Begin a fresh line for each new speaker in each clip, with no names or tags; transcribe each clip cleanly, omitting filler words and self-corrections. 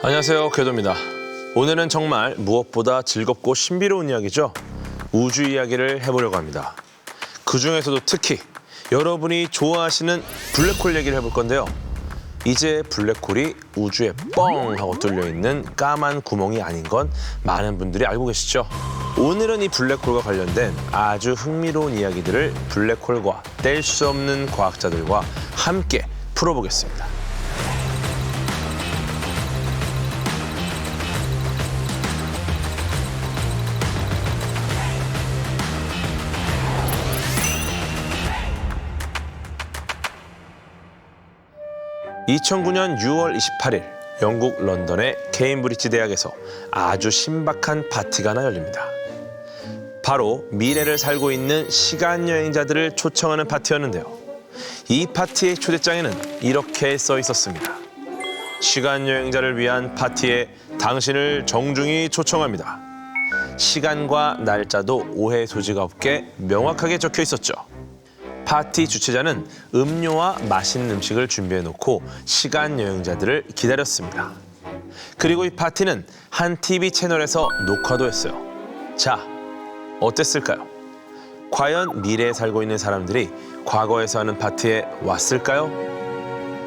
안녕하세요, 궤도입니다. 오늘은 정말 무엇보다 즐겁고 신비로운 이야기죠. 우주 이야기를 해보려고 합니다. 그중에서도 특히 여러분이 좋아하시는 블랙홀 얘기를 해볼 건데요. 이제 블랙홀이 우주에 뻥 하고 뚫려있는 까만 구멍이 아닌 건 많은 분들이 알고 계시죠? 오늘은 이 블랙홀과 관련된 아주 흥미로운 이야기들을 블랙홀과 뗄 수 없는 과학자들과 함께 풀어보겠습니다. (2009년 6월 28일) 영국 런던의 케임브리지 대학에서 아주 신박한 파티가 하나 열립니다. 바로 미래를 살고 있는 시간 여행자들을 초청하는 파티였는데요. 이 파티의 초대장에는 이렇게 써 있었습니다. 시간 여행자를 위한 파티에 당신을 정중히 초청합니다. 시간과 날짜도 오해 소지가 없게 명확하게 적혀 있었죠. 파티 주최자는 음료와 맛있는 음식을 준비해놓고 시간 여행자들을 기다렸습니다. 그리고 이 파티는 한 TV 채널에서 녹화도 했어요. 자, 어땠을까요? 과연 미래에 살고 있는 사람들이 과거에서 하는 파티에 왔을까요?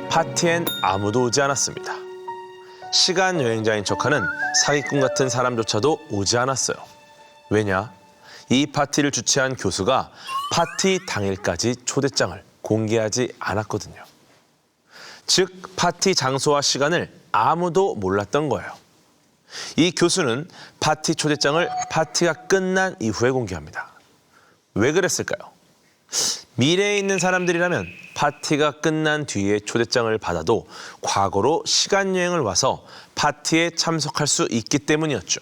파티엔 아무도 오지 않았습니다. 시간 여행자인 척하는 사기꾼 같은 사람조차도 오지 않았어요. 왜냐? 이 파티를 주최한 교수가 파티 당일까지 초대장을 공개하지 않았거든요. 즉, 파티 장소와 시간을 아무도 몰랐던 거예요. 이 교수는 파티 초대장을 파티가 끝난 이후에 공개합니다. 왜 그랬을까요? 미래에 있는 사람들이라면 파티가 끝난 뒤에 초대장을 받아도 과거로 시간여행을 와서 파티에 참석할 수 있기 때문이었죠.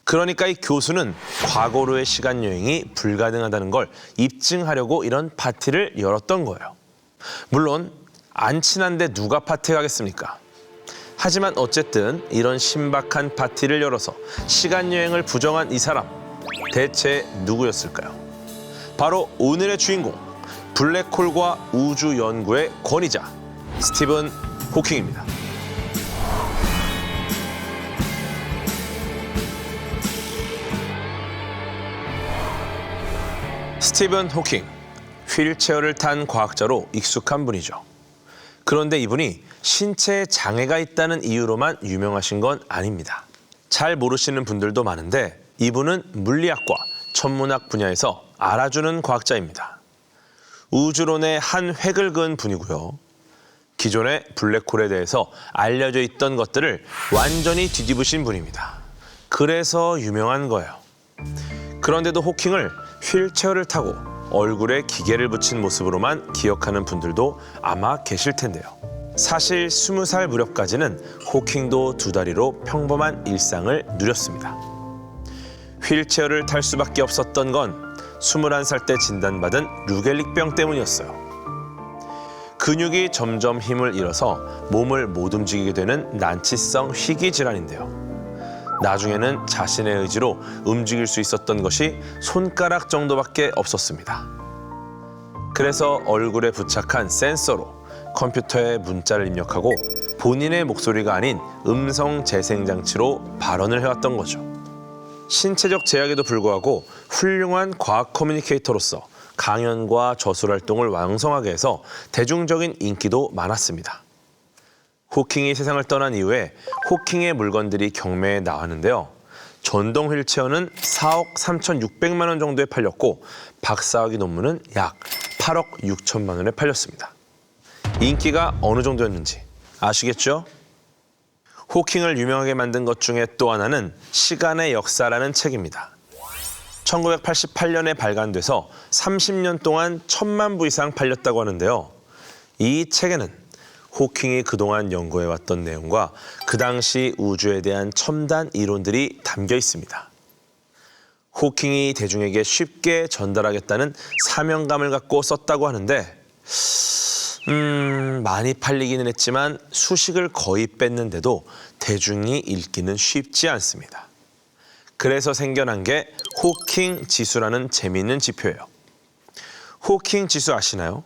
그러니까 이 교수는 과거로의 시간여행이 불가능하다는 걸 입증하려고 이런 파티를 열었던 거예요. 물론 안 친한데 누가 파티에 가겠습니까? 하지만 어쨌든 이런 신박한 파티를 열어서 시간여행을 부정한 이 사람, 대체 누구였을까요? 바로 오늘의 주인공, 블랙홀과 우주 연구의 권위자, 스티븐 호킹입니다. 스티븐 호킹, 휠체어를 탄 과학자로 익숙한 분이죠. 그런데 이분이 신체에 장애가 있다는 이유로만 유명하신 건 아닙니다. 잘 모르시는 분들도 많은데 이분은 물리학과, 천문학 분야에서 알아주는 과학자입니다. 우주론의 한 획을 그은 분이고요. 기존의 블랙홀에 대해서 알려져 있던 것들을 완전히 뒤집으신 분입니다. 그래서 유명한 거예요. 그런데도 호킹을 휠체어를 타고 얼굴에 기계를 붙인 모습으로만 기억하는 분들도 아마 계실 텐데요. 사실 20살 무렵까지는 호킹도 두 다리로 평범한 일상을 누렸습니다. 휠체어를 탈 수밖에 없었던 건 21살 때 진단받은 루겔릭병 때문이었어요. 근육이 점점 힘을 잃어서 몸을 못 움직이게 되는 난치성 희귀 질환인데요. 나중에는 자신의 의지로 움직일 수 있었던 것이 손가락 정도밖에 없었습니다. 그래서 얼굴에 부착한 센서로 컴퓨터에 문자를 입력하고 본인의 목소리가 아닌 음성 재생 장치로 발언을 해왔던 거죠. 신체적 제약에도 불구하고 훌륭한 과학 커뮤니케이터로서 강연과 저술 활동을 왕성하게 해서 대중적인 인기도 많았습니다. 호킹이 세상을 떠난 이후에 호킹의 물건들이 경매에 나왔는데요. 전동 휠체어는 4억 3,600만 원 정도에 팔렸고 박사학위 논문은 약 8억 6천만 원에 팔렸습니다. 인기가 어느 정도였는지 아시겠죠? 호킹을 유명하게 만든 것 중에 또 하나는 시간의 역사라는 책입니다. 1988년에 발간돼서 30년 동안 1,000만 부 이상 팔렸다고 하는데요. 이 책에는 호킹이 그동안 연구해왔던 내용과 그 당시 우주에 대한 첨단 이론들이 담겨 있습니다. 호킹이 대중에게 쉽게 전달하겠다는 사명감을 갖고 썼다고 하는데 많이 팔리기는 했지만 수식을 거의 뺐는데도 대중이 읽기는 쉽지 않습니다. 그래서 생겨난 게 호킹 지수라는 재미있는 지표예요. 호킹 지수 아시나요?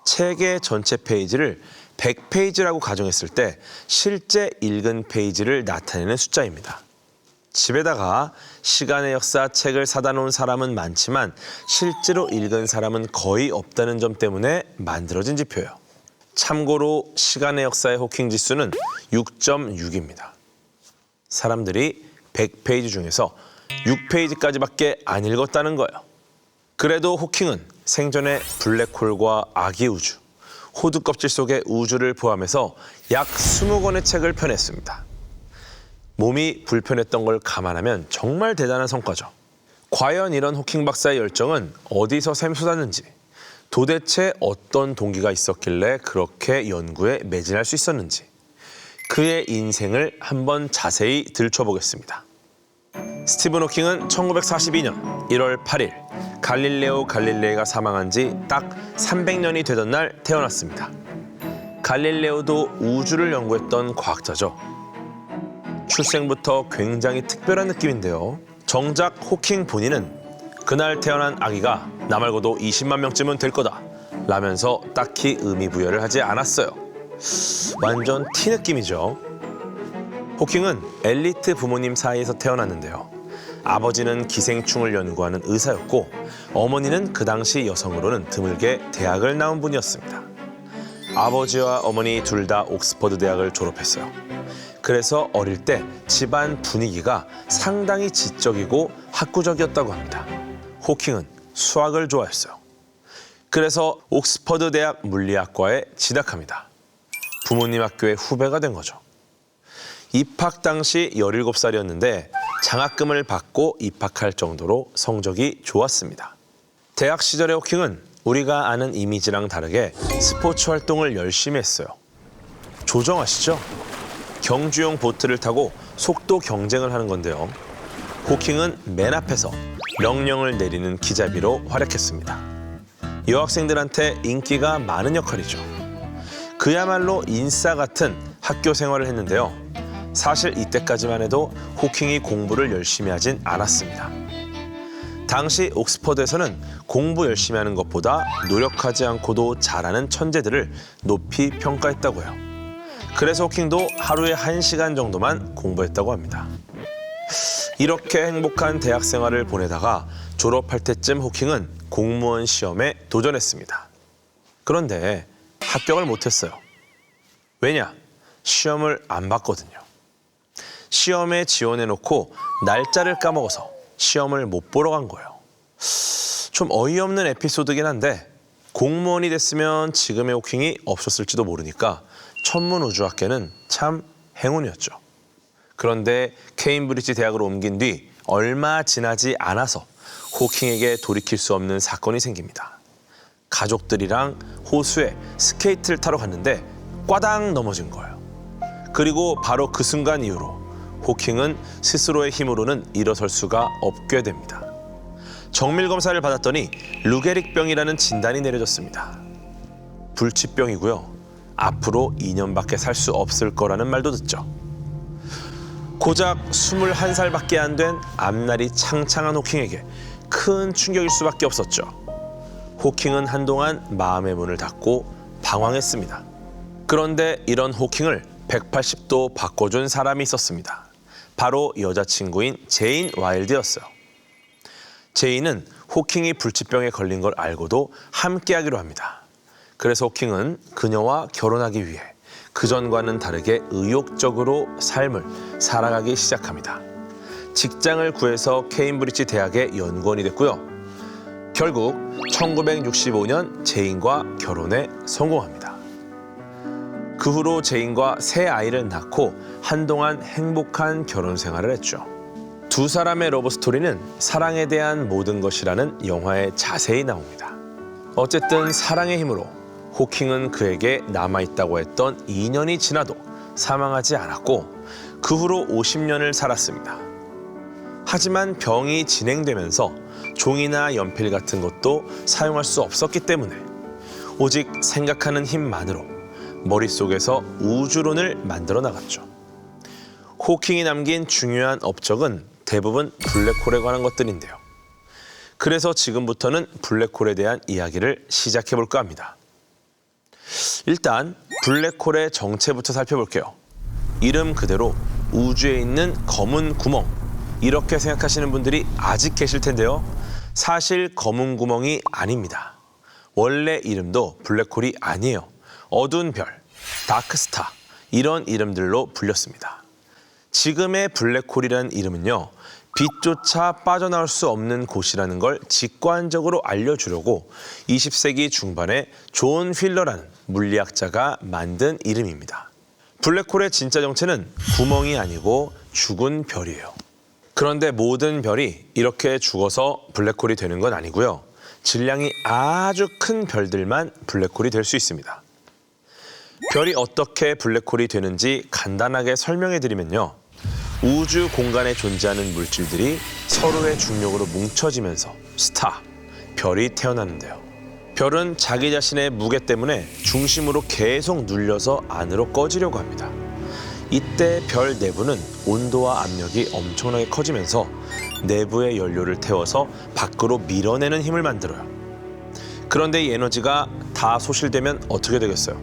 책의 전체 페이지를 100페이지라고 가정했을 때 실제 읽은 페이지를 나타내는 숫자입니다. 집에다가 시간의 역사 책을 사다 놓은 사람은 많지만 실제로 읽은 사람은 거의 없다는 점 때문에 만들어진 지표예요. 참고로 시간의 역사의 호킹 지수는 6.6입니다. 사람들이 100페이지 중에서 6페이지까지밖에 안 읽었다는 거예요. 그래도 호킹은 생전에 블랙홀과 아기 우주, 호두 껍질 속의 우주를 포함해서 약 20권의 책을 펴냈습니다. 몸이 불편했던 걸 감안하면 정말 대단한 성과죠. 과연 이런 호킹 박사의 열정은 어디서 샘솟았는지, 도대체 어떤 동기가 있었길래 그렇게 연구에 매진할 수 있었는지, 그의 인생을 한번 자세히 들춰보겠습니다. 스티븐 호킹은 1942년 1월 8일 갈릴레오 갈릴레이가 사망한 지 딱 300년이 되던 날 태어났습니다. 갈릴레오도 우주를 연구했던 과학자죠. 출생부터 굉장히 특별한 느낌인데요. 정작 호킹 본인은 그날 태어난 아기가 나 말고도 20만 명쯤은 될 거다 라면서 딱히 의미 부여를 하지 않았어요. 완전 티 느낌이죠. 호킹은 엘리트 부모님 사이에서 태어났는데요. 아버지는 기생충을 연구하는 의사였고 어머니는 그 당시 여성으로는 드물게 대학을 나온 분이었습니다. 아버지와 어머니 둘 다 옥스퍼드 대학을 졸업했어요. 그래서 어릴 때 집안 분위기가 상당히 지적이고 학구적이었다고 합니다. 호킹은 수학을 좋아했어요. 그래서 옥스퍼드 대학 물리학과에 진학합니다. 부모님 학교의 후배가 된 거죠. 입학 당시 17살이었는데 장학금을 받고 입학할 정도로 성적이 좋았습니다. 대학 시절의 호킹은 우리가 아는 이미지랑 다르게 스포츠 활동을 열심히 했어요. 조정아시죠? 경주용 보트를 타고 속도 경쟁을 하는 건데요. 호킹은 맨 앞에서 명령을 내리는 기자비로 활약했습니다. 여학생들한테 인기가 많은 역할이죠. 그야말로 인싸 같은 학교 생활을 했는데요. 사실 이때까지만 해도 호킹이 공부를 열심히 하진 않았습니다. 당시 옥스퍼드에서는 공부 열심히 하는 것보다 노력하지 않고도 잘하는 천재들을 높이 평가했다고 해요. 그래서 호킹도 하루에 1시간 정도만 공부했다고 합니다. 이렇게 행복한 대학 생활을 보내다가 졸업할 때쯤 호킹은 공무원 시험에 도전했습니다. 그런데 합격을 못했어요. 왜냐? 시험을 안 봤거든요. 시험에 지원해놓고 날짜를 까먹어서 시험을 못 보러 간 거예요. 좀 어이없는 에피소드긴 한데 공무원이 됐으면 지금의 호킹이 없었을지도 모르니까 천문우주학계는 참 행운이었죠. 그런데 케임브리지 대학으로 옮긴 뒤 얼마 지나지 않아서 호킹에게 돌이킬 수 없는 사건이 생깁니다. 가족들이랑 호수에 스케이트를 타러 갔는데 꽈당 넘어진 거예요. 그리고 바로 그 순간 이후로 호킹은 스스로의 힘으로는 일어설 수가 없게 됩니다. 정밀 검사를 받았더니 루게릭병이라는 진단이 내려졌습니다. 불치병이고요. 앞으로 2년밖에 살 수 없을 거라는 말도 듣죠. 고작 21살밖에 안 된 앞날이 창창한 호킹에게 큰 충격일 수밖에 없었죠. 호킹은 한동안 마음의 문을 닫고 방황했습니다. 그런데 이런 호킹을 180도 바꿔준 사람이 있었습니다. 바로 여자친구인 제인 와일드였어요. 제인은 호킹이 불치병에 걸린 걸 알고도 함께하기로 합니다. 그래서 호킹은 그녀와 결혼하기 위해 그전과는 다르게 의욕적으로 삶을 살아가기 시작합니다. 직장을 구해서 케임브리지 대학의 연구원이 됐고요. 결국 1965년 제인과 결혼에 성공합니다. 그 후로 제인과 새 아이를 낳고 한동안 행복한 결혼 생활을 했죠. 두 사람의 러브 스토리는 사랑에 대한 모든 것이라는 영화에 자세히 나옵니다. 어쨌든 사랑의 힘으로 호킹은 그에게 남아있다고 했던 2년이 지나도 사망하지 않았고 그 후로 50년을 살았습니다. 하지만 병이 진행되면서 종이나 연필 같은 것도 사용할 수 없었기 때문에 오직 생각하는 힘만으로 머릿속에서 우주론을 만들어 나갔죠. 호킹이 남긴 중요한 업적은 대부분 블랙홀에 관한 것들인데요. 그래서 지금부터는 블랙홀에 대한 이야기를 시작해 볼까 합니다. 일단 블랙홀의 정체부터 살펴볼게요. 이름 그대로 우주에 있는 검은 구멍, 이렇게 생각하시는 분들이 아직 계실 텐데요. 사실 검은 구멍이 아닙니다. 원래 이름도 블랙홀이 아니에요. 어두운 별, 다크스타, 이런 이름들로 불렸습니다. 지금의 블랙홀이라는 이름은요, 빛조차 빠져나올 수 없는 곳이라는 걸 직관적으로 알려주려고 20세기 중반에 존 휠러라는 물리학자가 만든 이름입니다. 블랙홀의 진짜 정체는 구멍이 아니고 죽은 별이에요. 그런데 모든 별이 이렇게 죽어서 블랙홀이 되는 건 아니고요. 질량이 아주 큰 별들만 블랙홀이 될 수 있습니다. 별이 어떻게 블랙홀이 되는지 간단하게 설명해 드리면요. 우주 공간에 존재하는 물질들이 서로의 중력으로 뭉쳐지면서 스타, 별이 태어나는데요. 별은 자기 자신의 무게 때문에 중심으로 계속 눌려서 안으로 꺼지려고 합니다. 이때 별 내부는 온도와 압력이 엄청나게 커지면서 내부의 연료를 태워서 밖으로 밀어내는 힘을 만들어요. 그런데 이 에너지가 다 소실되면 어떻게 되겠어요?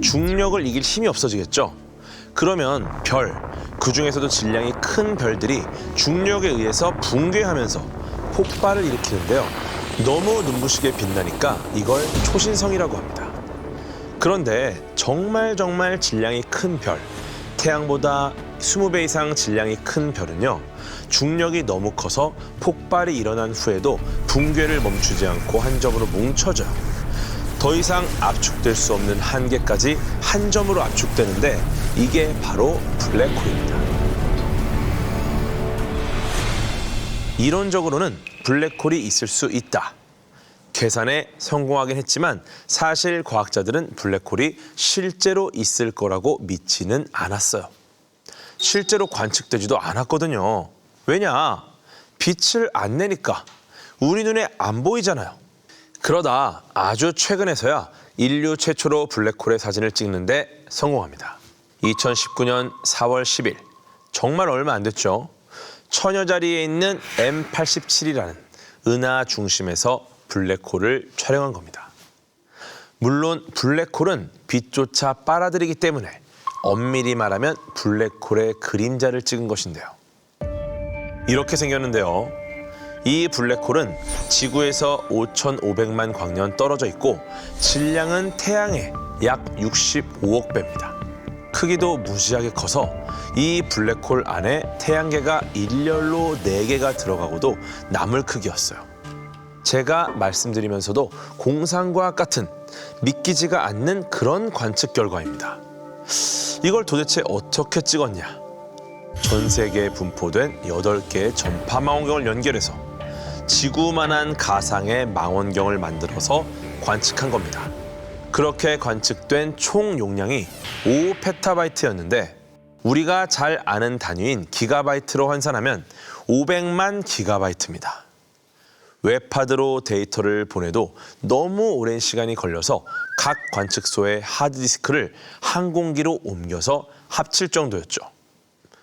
중력을 이길 힘이 없어지겠죠? 그러면 별, 그중에서도 질량이 큰 별들이 중력에 의해서 붕괴하면서 폭발을 일으키는데요. 너무 눈부시게 빛나니까 이걸 초신성이라고 합니다. 그런데 정말 질량이 큰 별, 태양보다 20배 이상 질량이 큰 별은요, 중력이 너무 커서 폭발이 일어난 후에도 붕괴를 멈추지 않고 한 점으로 뭉쳐져요. 더 이상 압축될 수 없는 한계까지 한 점으로 압축되는데 이게 바로 블랙홀입니다. 이론적으로는 블랙홀이 있을 수 있다. 계산에 성공하긴 했지만 사실 과학자들은 블랙홀이 실제로 있을 거라고 믿지는 않았어요. 실제로 관측되지도 않았거든요. 왜냐? 빛을 안 내니까 우리 눈에 안 보이잖아요. 그러다 아주 최근에서야 인류 최초로 블랙홀의 사진을 찍는데 성공합니다. 2019년 4월 10일, 정말 얼마 안 됐죠. 처녀자리에 있는 M87이라는 은하 중심에서 블랙홀을 촬영한 겁니다. 물론 블랙홀은 빛조차 빨아들이기 때문에 엄밀히 말하면 블랙홀의 그림자를 찍은 것인데요. 이렇게 생겼는데요. 이 블랙홀은 지구에서 5,500만 광년 떨어져 있고 질량은 태양의 약 65억 배입니다. 크기도 무지하게 커서 이 블랙홀 안에 태양계가 일렬로 4개가 들어가고도 남을 크기였어요. 제가 말씀드리면서도 공상과학 같은 믿기지가 않는 그런 관측 결과입니다. 이걸 도대체 어떻게 찍었냐? 전 세계에 분포된 8개의 전파 망원경을 연결해서 지구만한 가상의 망원경을 만들어서 관측한 겁니다. 그렇게 관측된 총 용량이 5페타바이트였는데 우리가 잘 아는 단위인 기가바이트로 환산하면 500만 기가바이트입니다. 웹하드로 데이터를 보내도 너무 오랜 시간이 걸려서 각 관측소의 하드디스크를 항공기로 옮겨서 합칠 정도였죠.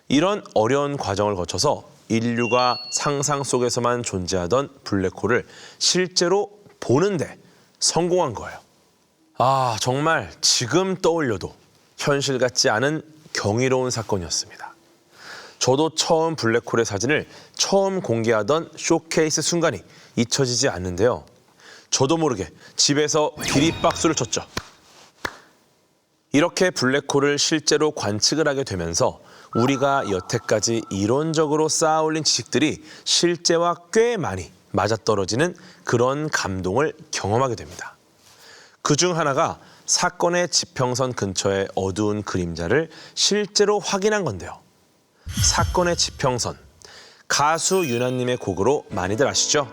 이런 어려운 과정을 거쳐서 인류가 상상 속에서만 존재하던 블랙홀을 실제로 보는데 성공한 거예요. 아, 정말 지금 떠올려도 현실 같지 않은 경이로운 사건이었습니다. 저도 처음 블랙홀의 사진을 처음 공개하던 쇼케이스 순간이 잊혀지지 않는데요. 저도 모르게 집에서 기립박수를 쳤죠. 이렇게 블랙홀을 실제로 관측을 하게 되면서 우리가 여태까지 이론적으로 쌓아올린 지식들이 실제와 꽤 많이 맞아떨어지는 그런 감동을 경험하게 됩니다. 그중 하나가 사건의 지평선 근처의 어두운 그림자를 실제로 확인한 건데요. 사건의 지평선, 가수 유나님의 곡으로 많이들 아시죠?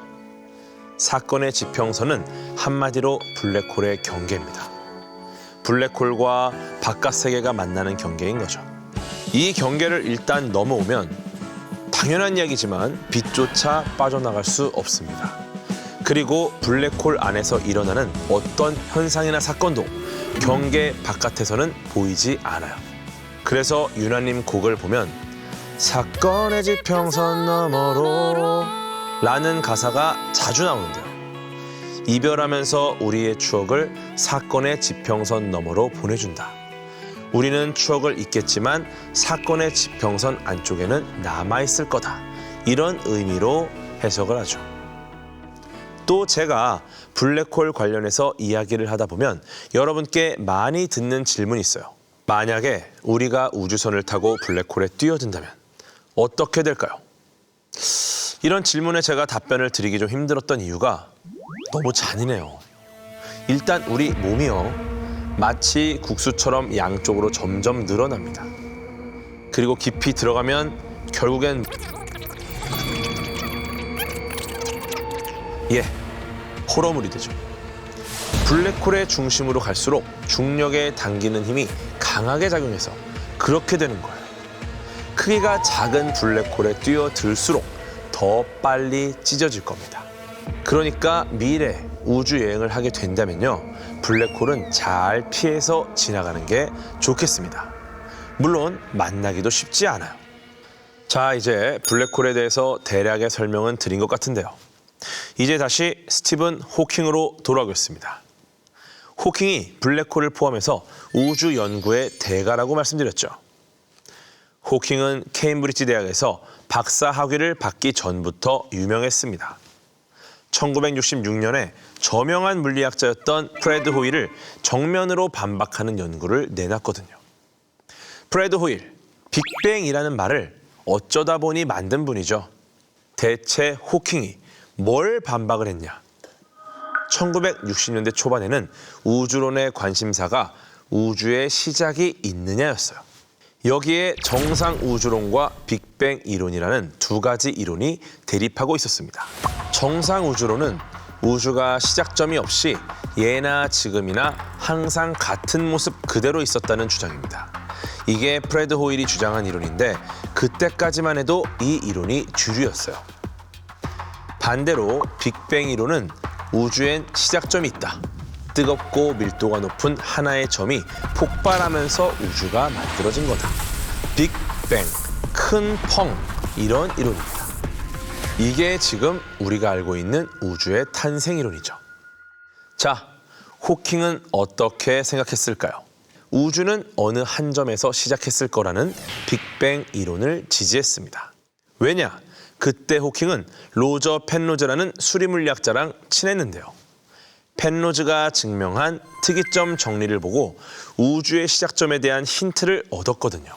사건의 지평선은 한마디로 블랙홀의 경계입니다. 블랙홀과 바깥 세계가 만나는 경계인 거죠. 이 경계를 일단 넘어오면 당연한 이야기지만 빛조차 빠져나갈 수 없습니다. 그리고 블랙홀 안에서 일어나는 어떤 현상이나 사건도 경계 바깥에서는 보이지 않아요. 그래서 유나님 곡을 보면 사건의 지평선 너머로 라는 가사가 자주 나오는데요. 이별하면서 우리의 추억을 사건의 지평선 너머로 보내준다. 우리는 추억을 잊겠지만 사건의 지평선 안쪽에는 남아있을 거다. 이런 의미로 해석을 하죠. 또 제가 블랙홀 관련해서 이야기를 하다 보면 여러분께 많이 듣는 질문이 있어요. 만약에 우리가 우주선을 타고 블랙홀에 뛰어든다면 어떻게 될까요? 이런 질문에 제가 답변을 드리기 좀 힘들었던 이유가 너무 잔인해요. 일단 우리 몸이요, 마치 국수처럼 양쪽으로 점점 늘어납니다. 그리고 깊이 들어가면 결국엔 홀어물이 되죠. 블랙홀의 중심으로 갈수록 중력에 당기는 힘이 강하게 작용해서 그렇게 되는 거예요. 크기가 작은 블랙홀에 뛰어들수록 더 빨리 찢어질 겁니다. 그러니까 미래 우주 여행을 하게 된다면요, 블랙홀은 잘 피해서 지나가는 게 좋겠습니다. 물론 만나기도 쉽지 않아요. 자, 이제 블랙홀에 대해서 대략의 설명은 드린 것 같은데요. 이제 다시 스티븐 호킹으로 돌아오겠습니다. 호킹이 블랙홀을 포함해서 우주 연구의 대가라고 말씀드렸죠. 호킹은 케임브리지 대학에서 박사 학위를 받기 전부터 유명했습니다. 1966년에 저명한 물리학자였던 프레드 호일을 정면으로 반박하는 연구를 내놨거든요. 프레드 호일, 빅뱅이라는 말을 어쩌다 보니 만든 분이죠. 대체 호킹이 뭘 반박을 했냐? 1960년대 초반에는 우주론의 관심사가 우주의 시작이 있느냐였어요. 여기에 정상 우주론과 빅뱅 이론이라는 두 가지 이론이 대립하고 있었습니다. 정상 우주론은 우주가 시작점이 없이 예나 지금이나 항상 같은 모습 그대로 있었다는 주장입니다. 이게 프레드 호일이 주장한 이론인데 그때까지만 해도 이 이론이 주류였어요. 반대로 빅뱅 이론은 우주엔 시작점이 있다. 뜨겁고 밀도가 높은 하나의 점이 폭발하면서 우주가 만들어진 거다. 빅뱅, 큰 펑, 이런 이론입니다. 이게 지금 우리가 알고 있는 우주의 탄생 이론이죠. 자, 호킹은 어떻게 생각했을까요? 우주는 어느 한 점에서 시작했을 거라는 빅뱅 이론을 지지했습니다. 왜냐? 그때 호킹은 로저 펜로즈라는 수리물리학자랑 친했는데요. 펜로즈가 증명한 특이점 정리를 보고 우주의 시작점에 대한 힌트를 얻었거든요.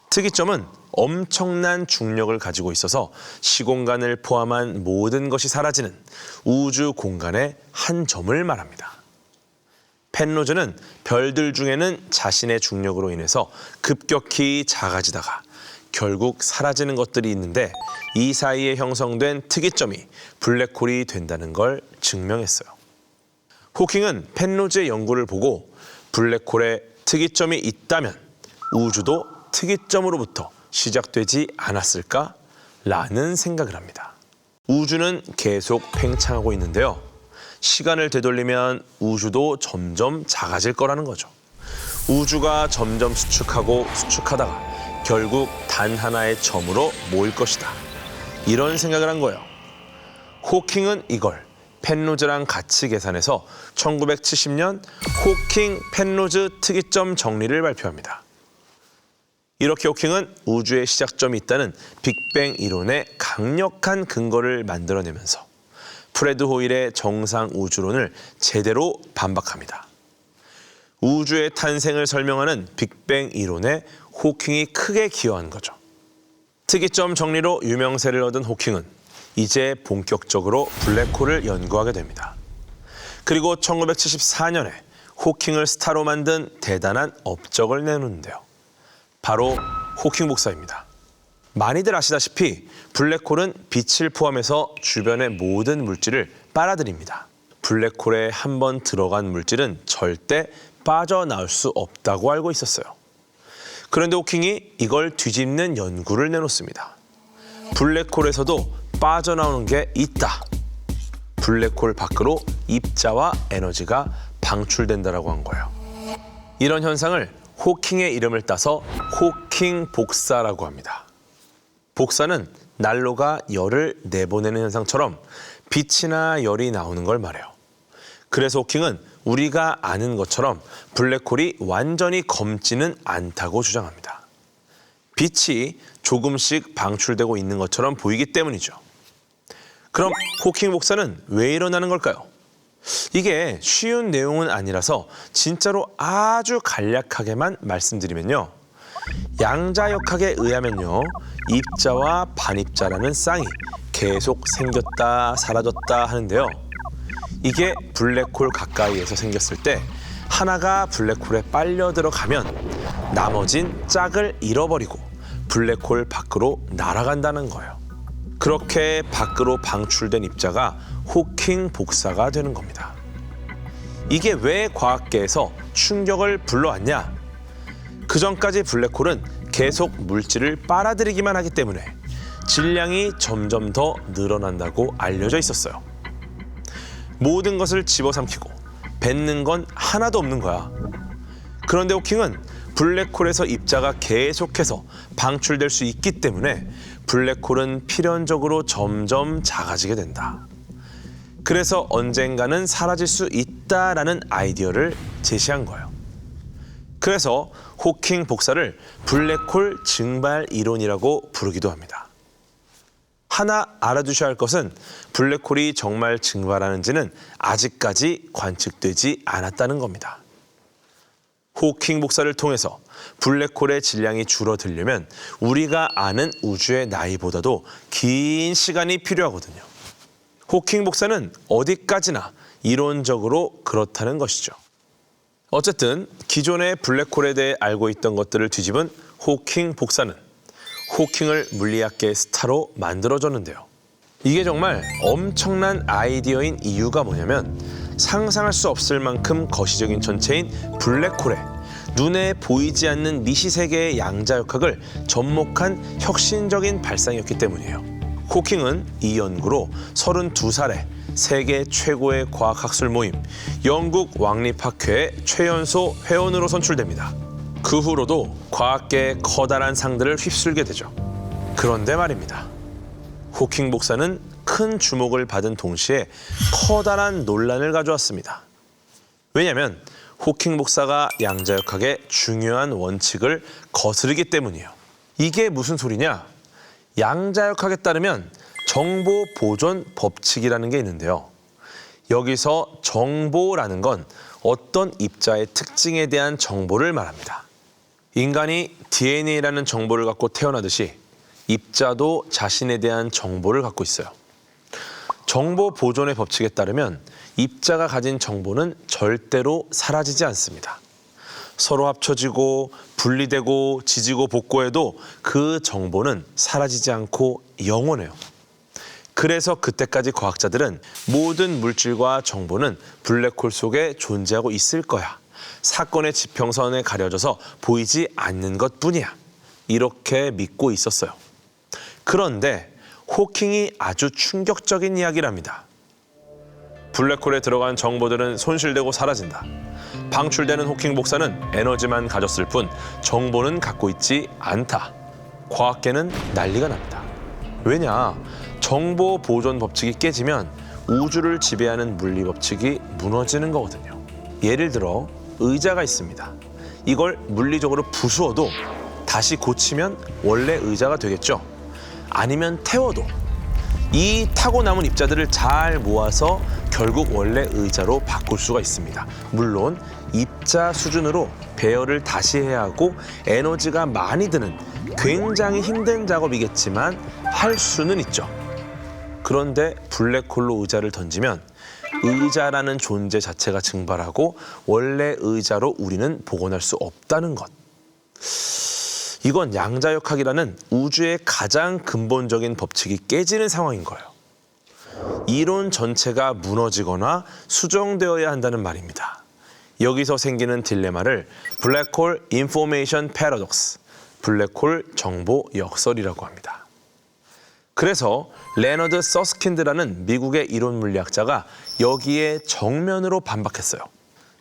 특이점은 엄청난 중력을 가지고 있어서 시공간을 포함한 모든 것이 사라지는 우주 공간의 한 점을 말합니다. 펜로즈는 별들 중에는 자신의 중력으로 인해서 급격히 작아지다가 결국 사라지는 것들이 있는데 이 사이에 형성된 특이점이 블랙홀이 된다는 걸 증명했어요. 호킹은 펜로즈의 연구를 보고 블랙홀에 특이점이 있다면 우주도 특이점으로부터 시작되지 않았을까라는 생각을 합니다. 우주는 계속 팽창하고 있는데요. 시간을 되돌리면 우주도 점점 작아질 거라는 거죠. 우주가 점점 수축하고 수축하다가 결국 단 하나의 점으로 모일 것이다. 이런 생각을 한 거예요. 호킹은 이걸 펜로즈랑 같이 계산해서 1970년 호킹-펜로즈 특이점 정리를 발표합니다. 이렇게 호킹은 우주의 시작점이 있다는 빅뱅 이론의 강력한 근거를 만들어내면서 프레드 호일의 정상 우주론을 제대로 반박합니다. 우주의 탄생을 설명하는 빅뱅 이론에 호킹이 크게 기여한 거죠. 특이점 정리로 유명세를 얻은 호킹은 이제 본격적으로 블랙홀을 연구하게 됩니다. 그리고 1974년에 호킹을 스타로 만든 대단한 업적을 내놓는데요. 바로 호킹 복사입니다. 많이들 아시다시피 블랙홀은 빛을 포함해서 주변의 모든 물질을 빨아들입니다. 블랙홀에 한번 들어간 물질은 절대 빠져나올 수 없다고 알고 있었어요. 그런데 호킹이 이걸 뒤집는 연구를 내놓습니다. 블랙홀에서도 빠져나오는 게 있다. 블랙홀 밖으로 입자와 에너지가 방출된다라고 한 거예요. 이런 현상을 호킹의 이름을 따서 호킹 복사라고 합니다. 복사는 난로가 열을 내보내는 현상처럼 빛이나 열이 나오는 걸 말해요. 그래서 호킹은 우리가 아는 것처럼 블랙홀이 완전히 검지는 않다고 주장합니다. 빛이 조금씩 방출되고 있는 것처럼 보이기 때문이죠. 그럼 호킹 복사는 왜 일어나는 걸까요? 이게 쉬운 내용은 아니라서 진짜로 아주 간략하게만 말씀드리면요. 양자역학에 의하면요. 입자와 반입자라는 쌍이 계속 생겼다 사라졌다 하는데요. 이게 블랙홀 가까이에서 생겼을 때 하나가 블랙홀에 빨려 들어가면 나머진 짝을 잃어버리고 블랙홀 밖으로 날아간다는 거예요. 그렇게 밖으로 방출된 입자가 호킹 복사가 되는 겁니다. 이게 왜 과학계에서 충격을 불러왔냐? 그전까지 블랙홀은 계속 물질을 빨아들이기만 하기 때문에 질량이 점점 더 늘어난다고 알려져 있었어요. 모든 것을 집어삼키고 뱉는 건 하나도 없는 거야. 그런데 호킹은 블랙홀에서 입자가 계속해서 방출될 수 있기 때문에 블랙홀은 필연적으로 점점 작아지게 된다. 그래서 언젠가는 사라질 수 있다라는 아이디어를 제시한 거예요. 그래서 호킹 복사를 블랙홀 증발 이론이라고 부르기도 합니다. 하나 알아두셔야 할 것은 블랙홀이 정말 증발하는지는 아직까지 관측되지 않았다는 겁니다. 호킹 복사를 통해서 블랙홀의 질량이 줄어들려면 우리가 아는 우주의 나이보다도 긴 시간이 필요하거든요. 호킹 복사는 어디까지나 이론적으로 그렇다는 것이죠. 어쨌든 기존의 블랙홀에 대해 알고 있던 것들을 뒤집은 호킹 복사는 호킹을 물리학계의 스타로 만들어줬는데요. 이게 정말 엄청난 아이디어인 이유가 뭐냐면 상상할 수 없을 만큼 거시적인 천체인 블랙홀에 눈에 보이지 않는 미시세계의 양자역학을 접목한 혁신적인 발상이었기 때문이에요. 호킹은 이 연구로 32살에 세계 최고의 과학학술 모임 영국 왕립학회의 최연소 회원으로 선출됩니다. 그 후로도 과학계의 커다란 상들을 휩쓸게 되죠. 그런데 말입니다. 호킹 복사는 큰 주목을 받은 동시에 커다란 논란을 가져왔습니다. 왜냐하면 호킹 복사가 양자역학의 중요한 원칙을 거스르기 때문이에요. 이게 무슨 소리냐? 양자역학에 따르면 정보 보존 법칙이라는 게 있는데요. 여기서 정보라는 건 어떤 입자의 특징에 대한 정보를 말합니다. 인간이 DNA라는 정보를 갖고 태어나듯이 입자도 자신에 대한 정보를 갖고 있어요. 정보 보존의 법칙에 따르면 입자가 가진 정보는 절대로 사라지지 않습니다. 서로 합쳐지고 분리되고 지지고 볶고해도 그 정보는 사라지지 않고 영원해요. 그래서 그때까지 과학자들은 모든 물질과 정보는 블랙홀 속에 존재하고 있을 거야. 사건의 지평선에 가려져서 보이지 않는 것뿐이야. 이렇게 믿고 있었어요. 그런데 호킹이 아주 충격적인 이야기를 합니다. 블랙홀에 들어간 정보들은 손실되고 사라진다. 방출되는 호킹 복사는 에너지만 가졌을 뿐 정보는 갖고 있지 않다. 과학계는 난리가 납니다. 왜냐? 정보 보존 법칙이 깨지면 우주를 지배하는 물리 법칙이 무너지는 거거든요. 예를 들어 의자가 있습니다. 이걸 물리적으로 부수어도 다시 고치면 원래 의자가 되겠죠. 아니면 태워도 이 타고 남은 입자들을 잘 모아서 결국 원래 의자로 바꿀 수가 있습니다. 물론 입자 수준으로 배열을 다시 해야 하고 에너지가 많이 드는 굉장히 힘든 작업이겠지만 할 수는 있죠. 그런데 블랙홀로 의자를 던지면 의자라는 존재 자체가 증발하고 원래 의자로 우리는 복원할 수 없다는 것. 이건 양자역학이라는 우주의 가장 근본적인 법칙이 깨지는 상황인 거예요. 이론 전체가 무너지거나 수정되어야 한다는 말입니다. 여기서 생기는 딜레마를 블랙홀 인포메이션 패러독스, 블랙홀 정보 역설이라고 합니다. 그래서 레너드 서스킨드라는 미국의 이론 물리학자가 여기에 정면으로 반박했어요.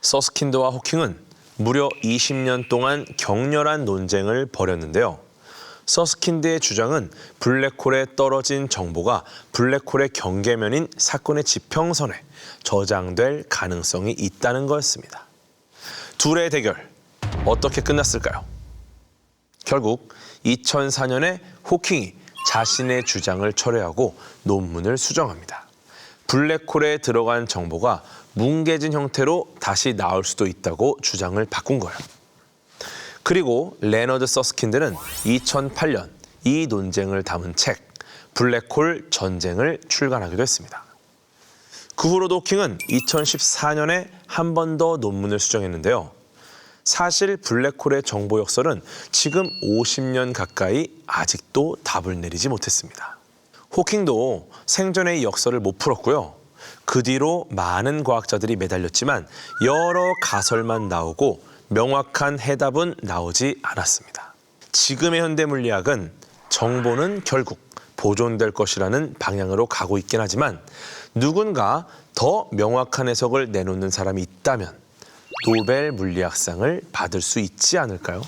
서스킨드와 호킹은 무려 20년 동안 격렬한 논쟁을 벌였는데요. 서스킨드의 주장은 블랙홀에 떨어진 정보가 블랙홀의 경계면인 사건의 지평선에 저장될 가능성이 있다는 거였습니다. 둘의 대결, 어떻게 끝났을까요? 결국 2004년에 호킹이 자신의 주장을 철회하고 논문을 수정합니다. 블랙홀에 들어간 정보가 뭉개진 형태로 다시 나올 수도 있다고 주장을 바꾼 거예요. 그리고 레너드 서스킨드는 2008년 이 논쟁을 담은 책 블랙홀 전쟁을 출간하기도 했습니다. 그 후로도 호킹은 2014년에 한 번 더 논문을 수정했는데요. 사실 블랙홀의 정보 역설은 지금 50년 가까이 아직도 답을 내리지 못했습니다. 호킹도 생전에 이 역설을 못 풀었고요. 그 뒤로 많은 과학자들이 매달렸지만 여러 가설만 나오고 명확한 해답은 나오지 않았습니다. 지금의 현대 물리학은 정보는 결국 보존될 것이라는 방향으로 가고 있긴 하지만 누군가 더 명확한 해석을 내놓는 사람이 있다면 노벨 물리학상을 받을 수 있지 않을까요?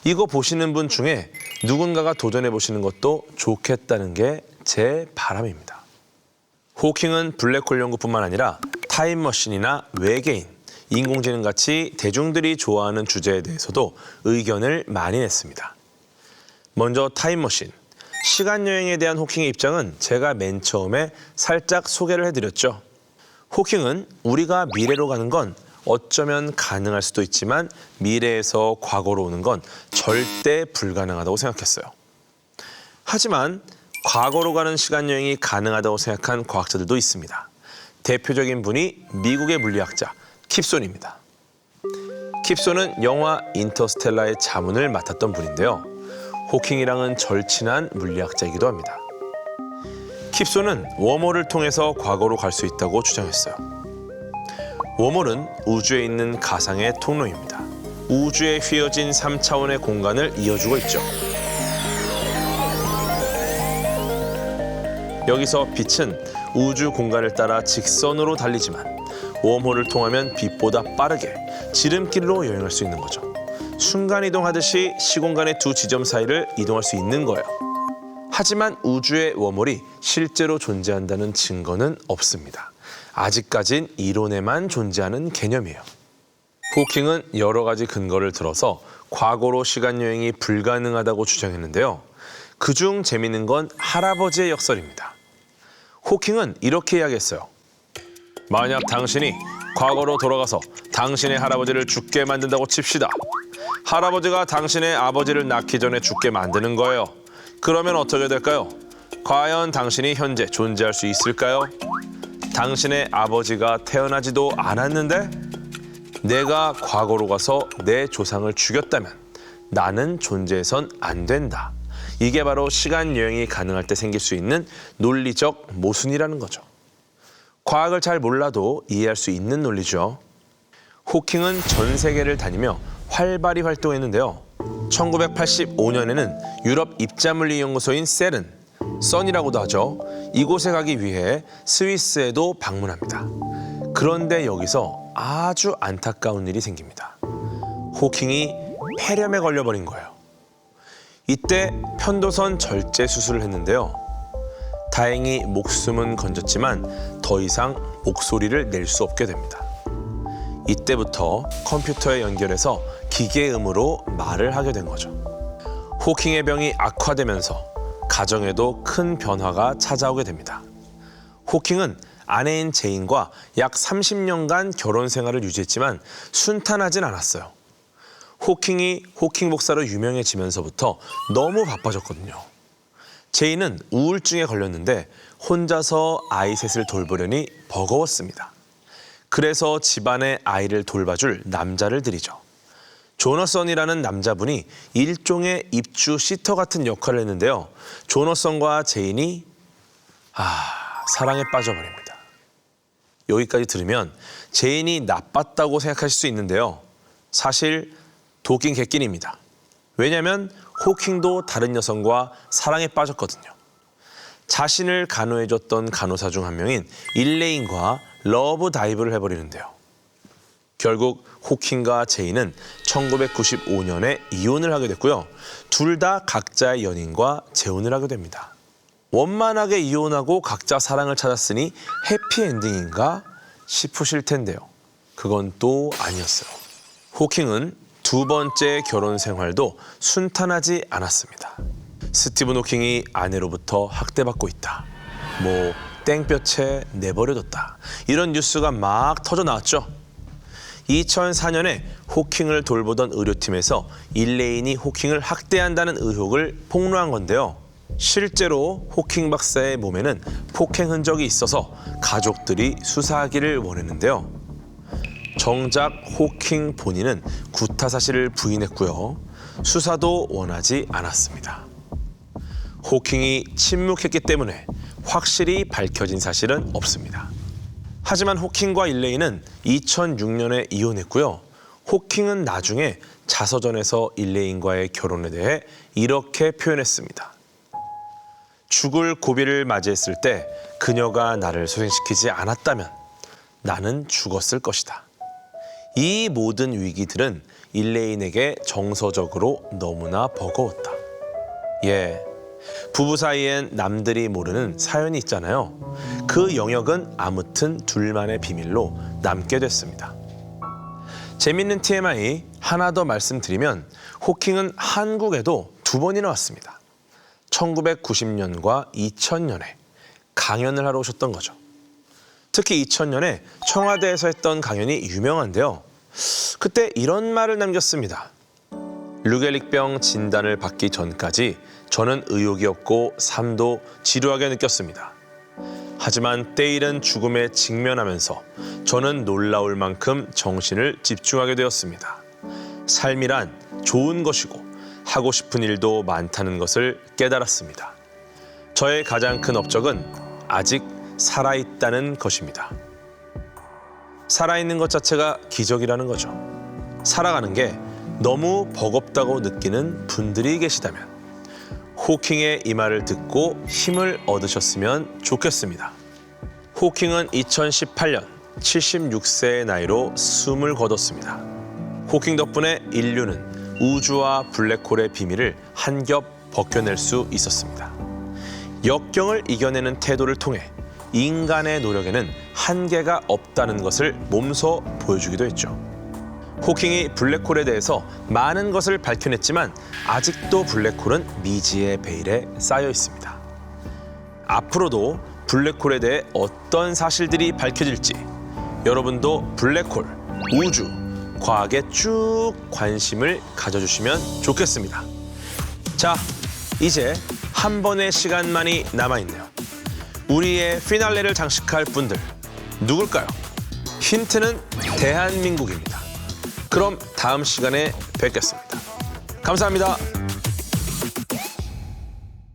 이거 보시는 분 중에 누군가가 도전해 보시는 것도 좋겠다는 게 제 바람입니다. 호킹은 블랙홀 연구뿐만 아니라 타임머신이나 외계인, 인공지능 같이 대중들이 좋아하는 주제에 대해서도 의견을 많이 냈습니다. 먼저 타임머신, 시간여행에 대한 호킹의 입장은 제가 맨 처음에 살짝 소개를 해드렸죠. 호킹은 우리가 미래로 가는 건 어쩌면 가능할 수도 있지만 미래에서 과거로 오는 건 절대 불가능하다고 생각했어요. 하지만 과거로 가는 시간여행이 가능하다고 생각한 과학자들도 있습니다. 대표적인 분이 미국의 물리학자 킵손입니다. 킵손은 영화 인터스텔라의 자문을 맡았던 분인데요. 호킹이랑은 절친한 물리학자이기도 합니다. 킵손은 웜홀을 통해서 과거로 갈 수 있다고 주장했어요. 웜홀은 우주에 있는 가상의 통로입니다. 우주에 휘어진 3차원의 공간을 이어주고 있죠. 여기서 빛은 우주 공간을 따라 직선으로 달리지만 웜홀을 통하면 빛보다 빠르게 지름길로 여행할 수 있는 거죠. 순간이동하듯이 시공간의 두 지점 사이를 이동할 수 있는 거예요. 하지만 우주의 웜홀이 실제로 존재한다는 증거는 없습니다. 아직까진 이론에만 존재하는 개념이에요. 호킹은 여러 가지 근거를 들어서 과거로 시간여행이 불가능하다고 주장했는데요. 그중 재미있는 건 할아버지의 역설입니다. 호킹은 이렇게 이야기했어요. 만약 당신이 과거로 돌아가서 당신의 할아버지를 죽게 만든다고 칩시다. 할아버지가 당신의 아버지를 낳기 전에 죽게 만드는 거예요. 그러면 어떻게 될까요? 과연 당신이 현재 존재할 수 있을까요? 당신의 아버지가 태어나지도 않았는데 내가 과거로 가서 내 조상을 죽였다면 나는 존재해선 안 된다. 이게 바로 시간 여행이 가능할 때 생길 수 있는 논리적 모순이라는 거죠. 과학을 잘 몰라도 이해할 수 있는 논리죠. 호킹은 전 세계를 다니며 활발히 활동했는데요. 1985년에는 유럽 입자물리연구소인 셀은, 선이라고도 하죠. 이곳에 가기 위해 스위스에도 방문합니다. 그런데 여기서 아주 안타까운 일이 생깁니다. 호킹이 폐렴에 걸려버린 거예요. 이때 편도선 절제 수술을 했는데요. 다행히 목숨은 건졌지만 더 이상 목소리를 낼 수 없게 됩니다. 이때부터 컴퓨터에 연결해서 기계음으로 말을 하게 된 거죠. 호킹의 병이 악화되면서 가정에도 큰 변화가 찾아오게 됩니다. 호킹은 아내인 제인과 약 30년간 결혼 생활을 유지했지만 순탄하진 않았어요. 호킹이 호킹 목사로 유명해지면서부터 너무 바빠졌거든요. 제인은 우울증에 걸렸는데 혼자서 아이 셋을 돌보려니 버거웠습니다. 그래서 집안의 아이를 돌봐줄 남자를 들이죠. 조너선이라는 남자분이 일종의 입주 시터 같은 역할을 했는데요. 조너선과 제인이 사랑에 빠져버립니다. 여기까지 들으면 제인이 나빴다고 생각하실 수 있는데요. 사실 도끼 객긴입니다. 왜냐하면 호킹도 다른 여성과 사랑에 빠졌거든요. 자신을 간호해줬던 간호사 중 한 명인 일레인과 러브 다이브를 해버리는데요. 결국 호킹과 제이는 1995년에 이혼을 하게 됐고요. 둘 다 각자의 연인과 재혼을 하게 됩니다. 원만하게 이혼하고 각자 사랑을 찾았으니 해피엔딩인가 싶으실 텐데요. 그건 또 아니었어요. 호킹은 두 번째 결혼 생활도 순탄하지 않았습니다. 스티븐 호킹이 아내로부터 학대받고 있다. 땡볕에 내버려뒀다. 이런 뉴스가 막 터져 나왔죠. 2004년에 호킹을 돌보던 의료팀에서 일레인이 호킹을 학대한다는 의혹을 폭로한 건데요. 실제로 호킹 박사의 몸에는 폭행 흔적이 있어서 가족들이 수사하기를 원했는데요. 정작 호킹 본인은 구타 사실을 부인했고요. 수사도 원하지 않았습니다. 호킹이 침묵했기 때문에 확실히 밝혀진 사실은 없습니다. 하지만 호킹과 일레인은 2006년에 이혼했고요. 호킹은 나중에 자서전에서 일레인과의 결혼에 대해 이렇게 표현했습니다. 죽을 고비를 맞이했을 때 그녀가 나를 소생시키지 않았다면 나는 죽었을 것이다. 이 모든 위기들은 일레인에게 정서적으로 너무나 버거웠다. 부부 사이엔 남들이 모르는 사연이 있잖아요. 그 영역은 아무튼 둘만의 비밀로 남게 됐습니다. 재밌는 TMI 하나 더 말씀드리면 호킹은 한국에도 2번이나 왔습니다. 1990년과 2000년에 강연을 하러 오셨던 거죠. 특히 2000년에 청와대에서 했던 강연이 유명한데요. 그때 이런 말을 남겼습니다. 류게릭병 진단을 받기 전까지 저는 의욕이 없고 삶도 지루하게 느꼈습니다. 하지만 때일은 죽음에 직면하면서 저는 놀라울 만큼 정신을 집중하게 되었습니다. 삶이란 좋은 것이고 하고 싶은 일도 많다는 것을 깨달았습니다. 저의 가장 큰 업적은 아직 살아있다는 것입니다. 살아있는 것 자체가 기적이라는 거죠. 살아가는 게 너무 버겁다고 느끼는 분들이 계시다면 호킹의 이 말을 듣고 힘을 얻으셨으면 좋겠습니다. 호킹은 2018년 76세의 나이로 숨을 거뒀습니다. 호킹 덕분에 인류는 우주와 블랙홀의 비밀을 한 겹 벗겨낼 수 있었습니다. 역경을 이겨내는 태도를 통해 인간의 노력에는 한계가 없다는 것을 몸소 보여주기도 했죠. 호킹이 블랙홀에 대해서 많은 것을 밝혀냈지만 아직도 블랙홀은 미지의 베일에 쌓여 있습니다. 앞으로도 블랙홀에 대해 어떤 사실들이 밝혀질지 여러분도 블랙홀, 우주, 과학에 쭉 관심을 가져주시면 좋겠습니다. 자, 이제 한 번의 시간만이 남아있네요. 우리의 피날레를 장식할 분들 누굴까요? 힌트는 대한민국입니다. 그럼 다음 시간에 뵙겠습니다. 감사합니다.